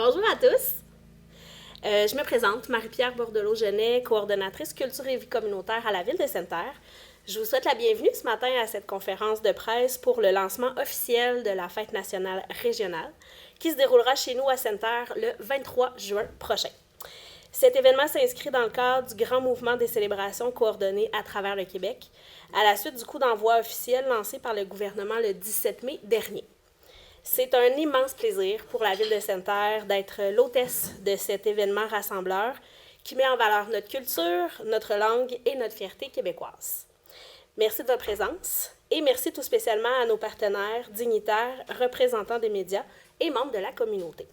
Bonjour à tous. Je me présente, Marie-Pierre Bordelot-Genet, coordonnatrice culture et vie communautaire à la Ville de Sainte-Terre. Je vous souhaite la bienvenue ce matin à cette conférence de presse pour le lancement officiel de la Fête nationale régionale qui se déroulera chez nous à Sainte-Terre le 23 juin prochain. Cet événement s'inscrit dans le cadre du grand mouvement des célébrations coordonnées à travers le Québec, à la suite du coup d'envoi officiel lancé par le gouvernement le 17 mai dernier. C'est un immense plaisir pour la Ville de Sainte-Terre d'être l'hôtesse de cet événement rassembleur qui met en valeur notre culture, notre langue et notre fierté québécoise. Merci de votre présence et merci tout spécialement à nos partenaires, dignitaires, représentants des médias et membres de la communauté.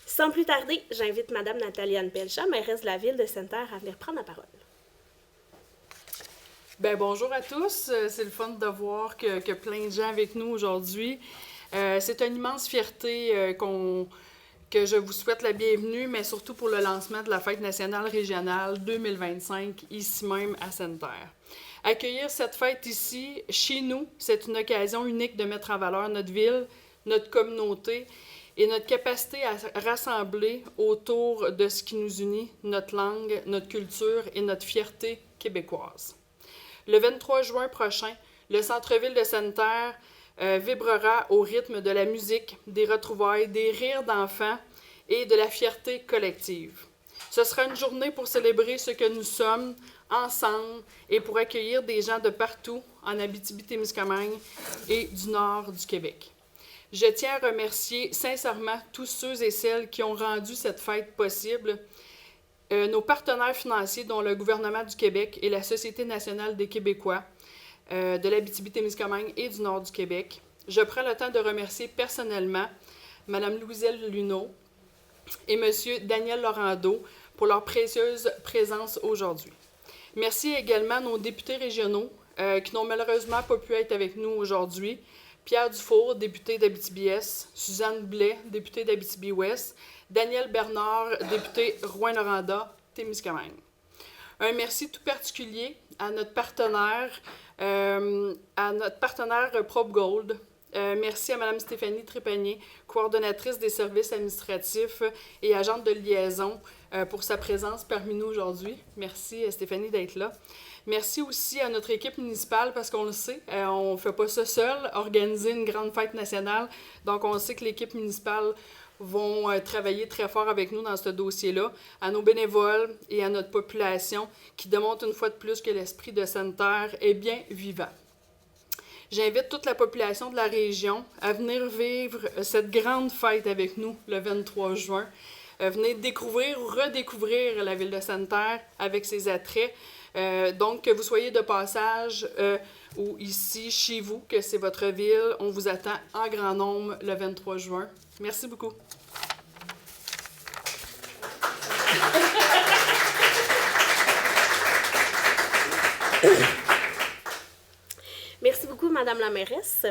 Sans plus tarder, j'invite Mme Nathalie-Anne Pelchat, mairesse de la Ville de Sainte-Terre, à venir prendre la parole. Bien, bonjour à tous. C'est le fun de voir que plein de gens avec nous aujourd'hui. C'est une immense fierté que je vous souhaite la bienvenue, mais surtout pour le lancement de la Fête nationale régionale 2025, ici même à Sainte-Terre. Accueillir cette fête ici, chez nous, c'est une occasion unique de mettre en valeur notre ville, notre communauté et notre capacité à rassembler autour de ce qui nous unit, notre langue, notre culture et notre fierté québécoise. Le 23 juin prochain, le centre-ville de Sainte-Terre vibrera au rythme de la musique, des retrouvailles, des rires d'enfants et de la fierté collective. Ce sera une journée pour célébrer ce que nous sommes ensemble et pour accueillir des gens de partout en Abitibi-Témiscamingue et du nord du Québec. Je tiens à remercier sincèrement tous ceux et celles qui ont rendu cette fête possible. Nos partenaires financiers, dont le gouvernement du Québec et la Société nationale des Québécois de l'Abitibi-Témiscamingue et du nord du Québec. Je prends le temps de remercier personnellement Mme Louiselle Luneau et M. Daniel Laurando pour leur précieuse présence aujourd'hui. Merci également à nos députés régionaux qui n'ont malheureusement pas pu être avec nous aujourd'hui. Pierre Dufour, député d'Abitibi-Est, Suzanne Blais, députée d'Abitibi-Ouest, Daniel Bernard, député Rouyn-Noranda, Témiscamingue. Un merci tout particulier à notre partenaire PropGold. Merci à Mme Stéphanie Trépanier, coordonnatrice des services administratifs et agente de liaison, pour sa présence parmi nous aujourd'hui. Merci Stéphanie d'être là. Merci aussi à notre équipe municipale parce qu'on le sait, on ne fait pas ça seul, organiser une grande fête nationale. Donc on sait que l'équipe municipale vont travailler très fort avec nous dans ce dossier-là, à nos bénévoles et à notre population qui démontrent une fois de plus que l'esprit de Sainte-Terre est bien vivant. J'invite toute la population de la région à venir vivre cette grande fête avec nous le 23 juin. Venez découvrir ou redécouvrir la ville de Sainte-Terre avec ses attraits. Donc, que vous soyez de passage ou ici, chez vous, que c'est votre ville, on vous attend en grand nombre le 23 juin. Merci beaucoup. Merci beaucoup, Madame la mairesse.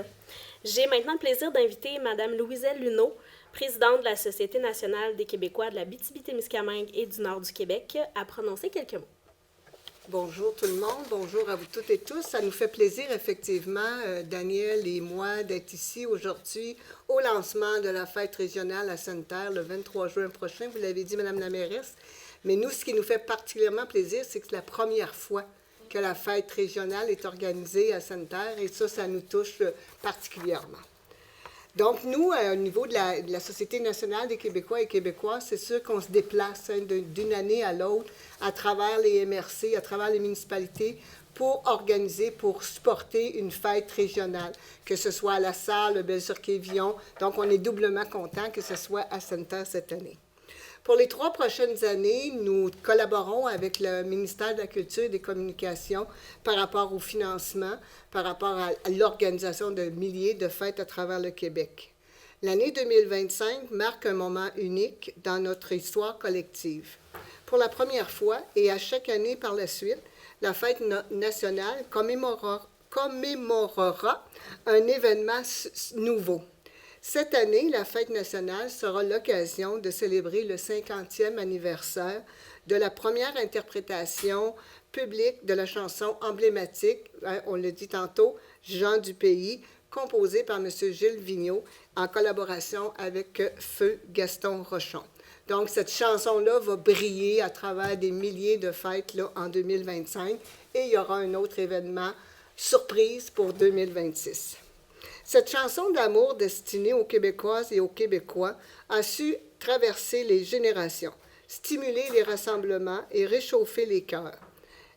J'ai maintenant le plaisir d'inviter Madame Louiselle Luneau, présidente de la Société nationale des Québécois de l'Abitibi-Témiscamingue et du nord du Québec, à prononcer quelques mots. Bonjour tout le monde, bonjour à vous toutes et tous. Ça nous fait plaisir effectivement, Daniel et moi, d'être ici aujourd'hui au lancement de la fête régionale à Sainte-Terre le 23 juin prochain. Vous l'avez dit, Madame la mairesse. Mais nous, ce qui nous fait particulièrement plaisir, c'est que c'est la première fois que la fête régionale est organisée à Sainte-Terre et ça nous touche particulièrement. Donc, nous, au niveau de la Société nationale des Québécois et Québécoises, c'est sûr qu'on se déplace d'une année à l'autre à travers les MRC, à travers les municipalités, pour organiser, pour supporter une fête régionale, que ce soit à La Salle, le Belle-sur-Quévillon. Donc, on est doublement content que ce soit à Sainte-Terre cette année. Pour les 3 prochaines années, nous collaborons avec le ministère de la Culture et des Communications par rapport au financement, par rapport à l'organisation de milliers de fêtes à travers le Québec. L'année 2025 marque un moment unique dans notre histoire collective. Pour la première fois, et à chaque année par la suite, la fête nationale commémorera un événement nouveau. Cette année, la fête nationale sera l'occasion de célébrer le 50e anniversaire de la première interprétation publique de la chanson emblématique, on l'a dit tantôt, Gens du pays, composée par M. Gilles Vigneault en collaboration avec Feu Gaston Rochon. Donc, cette chanson-là va briller à travers des milliers de fêtes là, en 2025 et il y aura un autre événement surprise pour 2026. Cette chanson d'amour destinée aux Québécoises et aux Québécois a su traverser les générations, stimuler les rassemblements et réchauffer les cœurs.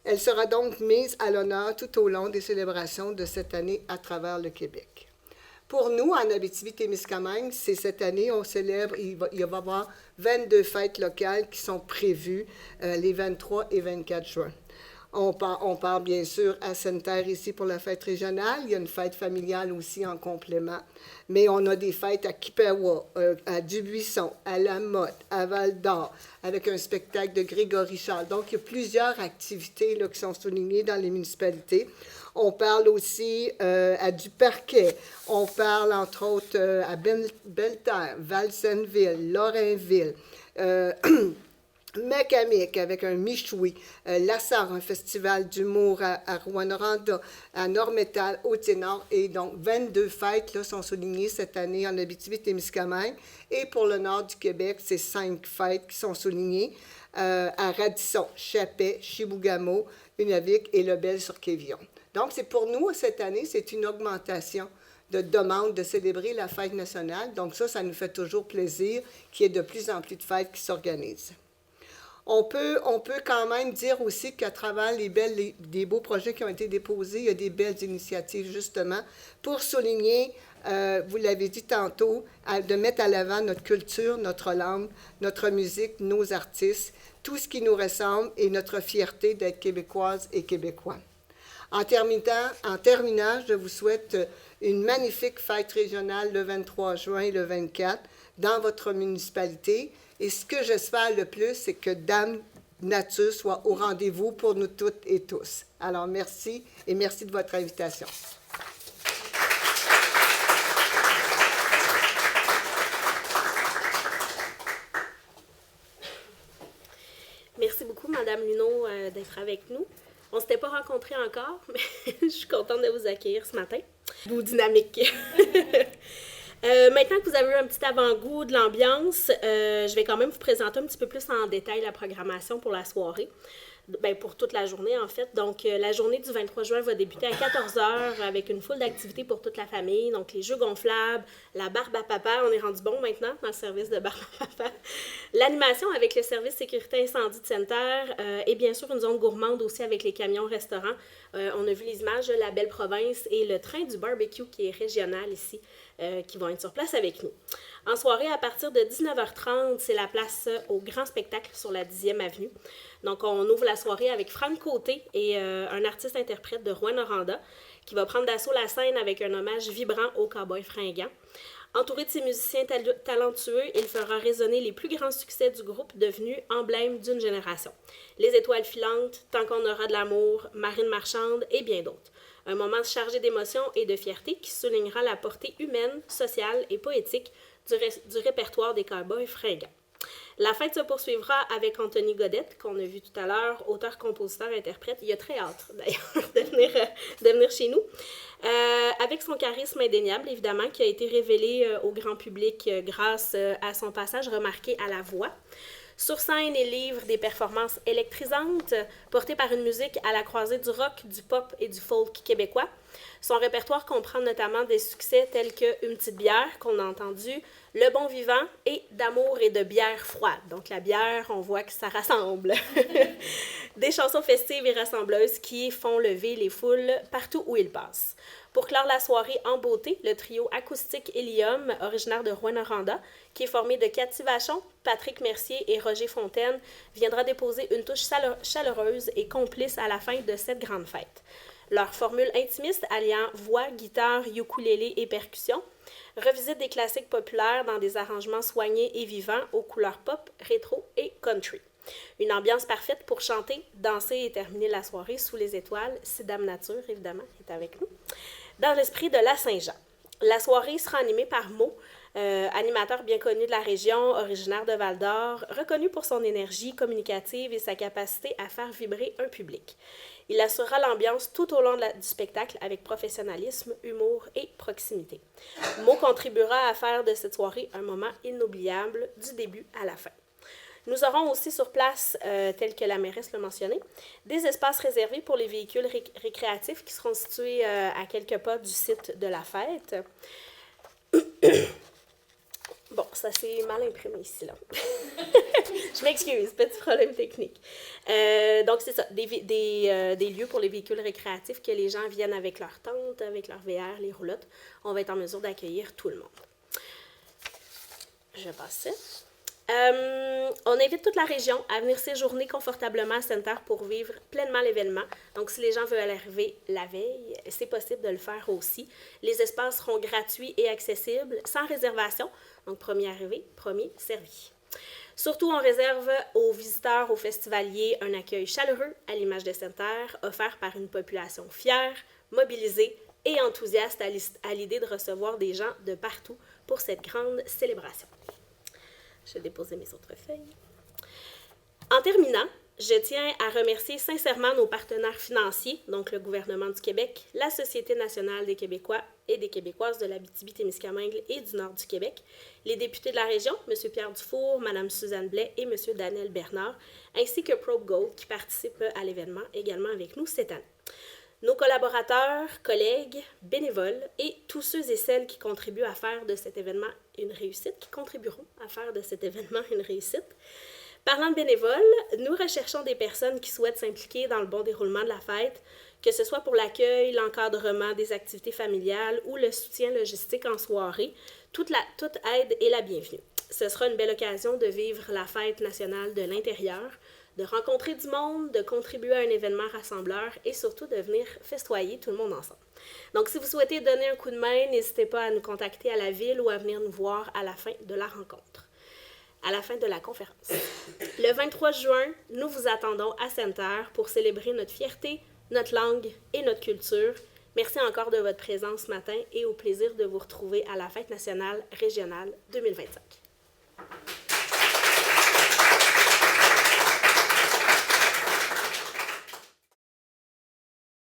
Elle sera donc mise à l'honneur tout au long des célébrations de cette année à travers le Québec. Pour nous, en Abitibi-Témiscamingue, c'est cette année, on célèbre, il va y avoir 22 fêtes locales qui sont prévues les 23 et 24 juin. On part bien sûr à Sainte-Terre ici pour la fête régionale. Il y a une fête familiale aussi en complément. Mais on a des fêtes à Kippawa, à Dubuisson, à La Motte, à Val-d'Or, avec un spectacle de Grégory Charles. Donc, il y a plusieurs activités là, qui sont soulignées dans les municipalités. On parle aussi à Duparquet. On parle, entre autres, à Belle-Terre, Val-Sainte-Ville, Lorrainville, Macamic avec un Michoui, Lassar, un festival d'humour à Rouyn-Noranda, à Nord-Métal, au Ténor, et donc 22 fêtes là, sont soulignées cette année en Abitibi-Témiscamingue. Et pour le nord du Québec, c'est 5 fêtes qui sont soulignées à Radisson, Chapet, Chibougamau, Unavik et Lebel-sur-Quévillon. Donc, c'est pour nous, cette année, c'est une augmentation de demande de célébrer la fête nationale. Donc ça nous fait toujours plaisir qu'il y ait de plus en plus de fêtes qui s'organisent. On peut quand même dire aussi qu'à travers des beaux projets qui ont été déposés, il y a des belles initiatives justement pour souligner, vous l'avez dit tantôt, de mettre à l'avant notre culture, notre langue, notre musique, nos artistes, tout ce qui nous ressemble et notre fierté d'être québécoises et québécois. En terminant, je vous souhaite une magnifique fête régionale le 23 juin et le 24 dans votre municipalité. Et ce que j'espère le plus, c'est que Dame Nature soit au rendez-vous pour nous toutes et tous. Alors, merci et merci de votre invitation. Merci beaucoup, Mme Luneau, d'être avec nous. On ne s'était pas rencontrés encore, mais je suis contente de vous accueillir ce matin. Beau dynamique. Maintenant que vous avez eu un petit avant-goût de l'ambiance, je vais quand même vous présenter un petit peu plus en détail la programmation pour la soirée. Bien, pour toute la journée, en fait. Donc, la journée du 23 juin va débuter à 14h avec une foule d'activités pour toute la famille. Donc, les jeux gonflables, la barbe à papa. On est rendu bon maintenant dans le service de barbe à papa. L'animation avec le service sécurité incendie de Sainte-Terre et bien sûr une zone gourmande aussi avec les camions restaurants. On a vu les images de la belle province et le train du barbecue qui est régional ici, qui vont être sur place avec nous. En soirée, à partir de 19h30, c'est la place au grand spectacle sur la 10e avenue. Donc, on ouvre la soirée avec Franck Côté et un artiste-interprète de Rouyn-Noranda qui va prendre d'assaut la scène avec un hommage vibrant au cowboy fringant. Entouré de ses musiciens talentueux, il fera résonner les plus grands succès du groupe devenu emblème d'une génération. Les étoiles filantes, Tant qu'on aura de l'amour, Marine marchande et bien d'autres. Un moment chargé d'émotions et de fierté qui soulignera la portée humaine, sociale et poétique du répertoire des cowboys fringants. La fête se poursuivra avec Anthony Godette, qu'on a vu tout à l'heure, auteur, compositeur, interprète. Il a très hâte, d'ailleurs, de venir chez nous. Avec son charisme indéniable, évidemment, qui a été révélé au grand public grâce à son passage remarqué à la voix. Sur scène, il livre des performances électrisantes, portées par une musique à la croisée du rock, du pop et du folk québécois. Son répertoire comprend notamment des succès tels que Une petite bière, qu'on a entendu, Le bon vivant et D'amour et de bière froide. Donc la bière, on voit que ça rassemble. Des chansons festives et rassembleuses qui font lever les foules partout où il passe. Pour clore la soirée en beauté, le trio acoustique Hélium, originaire de Rouyn-Noranda, qui est formé de Cathy Vachon, Patrick Mercier et Roger Fontaine, viendra déposer une touche chaleureuse et complice à la fin de cette grande fête. Leur formule intimiste, alliant voix, guitare, ukulélé et percussion, revisite des classiques populaires dans des arrangements soignés et vivants aux couleurs pop, rétro et country. Une ambiance parfaite pour chanter, danser et terminer la soirée sous les étoiles, si Dame Nature, évidemment, est avec nous, dans l'esprit de la Saint-Jean. La soirée sera animée par Mo, animateur bien connu de la région, originaire de Val-d'Or, reconnu pour son énergie communicative et sa capacité à faire vibrer un public. Il assurera l'ambiance tout au long du spectacle avec professionnalisme, humour et proximité. Mo contribuera à faire de cette soirée un moment inoubliable du début à la fin. Nous aurons aussi sur place, tel que la mairesse l'a mentionné, des espaces réservés pour les véhicules récréatifs qui seront situés à quelques pas du site de la fête. Bon, ça s'est mal imprimé ici, là. Je m'excuse, petit problème technique. Donc, c'est ça, des lieux pour les véhicules récréatifs que les gens viennent avec leur tente, avec leur VR, les roulottes. On va être en mesure d'accueillir tout le monde. Je passe ça. On invite toute la région à venir séjourner confortablement à Center pour vivre pleinement l'événement. Donc, si les gens veulent arriver la veille, c'est possible de le faire aussi. Les espaces seront gratuits et accessibles, sans réservation. Donc, premier arrivé, premier servi. Surtout, on réserve aux visiteurs, aux festivaliers, un accueil chaleureux à l'image de Center, offert par une population fière, mobilisée et enthousiaste à l'idée de recevoir des gens de partout pour cette grande célébration. Je vais déposer mes autres feuilles. En terminant, je tiens à remercier sincèrement nos partenaires financiers, donc le gouvernement du Québec, la Société nationale des Québécois et des Québécoises de l'Abitibi-Témiscamingue et du nord du Québec, les députés de la région, M. Pierre Dufour, Mme Suzanne Blais et M. Daniel Bernard, ainsi que Probe Gold qui participe à l'événement également avec nous cette année. Nos collaborateurs, collègues, bénévoles et tous ceux et celles qui contribuent à faire de cet événement une réussite, qui contribueront à faire de cet événement une réussite. Parlant de bénévoles, nous recherchons des personnes qui souhaitent s'impliquer dans le bon déroulement de la fête, que ce soit pour l'accueil, l'encadrement des activités familiales ou le soutien logistique en soirée. Toute aide est la bienvenue. Ce sera une belle occasion de vivre la fête nationale de l'intérieur, de rencontrer du monde, de contribuer à un événement rassembleur et surtout de venir festoyer tout le monde ensemble. Donc, si vous souhaitez donner un coup de main, n'hésitez pas à nous contacter à la ville ou à venir nous voir à la fin de la rencontre, à la fin de la conférence. Le 23 juin, nous vous attendons à Center pour célébrer notre fierté, notre langue et notre culture. Merci encore de votre présence ce matin et au plaisir de vous retrouver à la Fête nationale régionale 2025.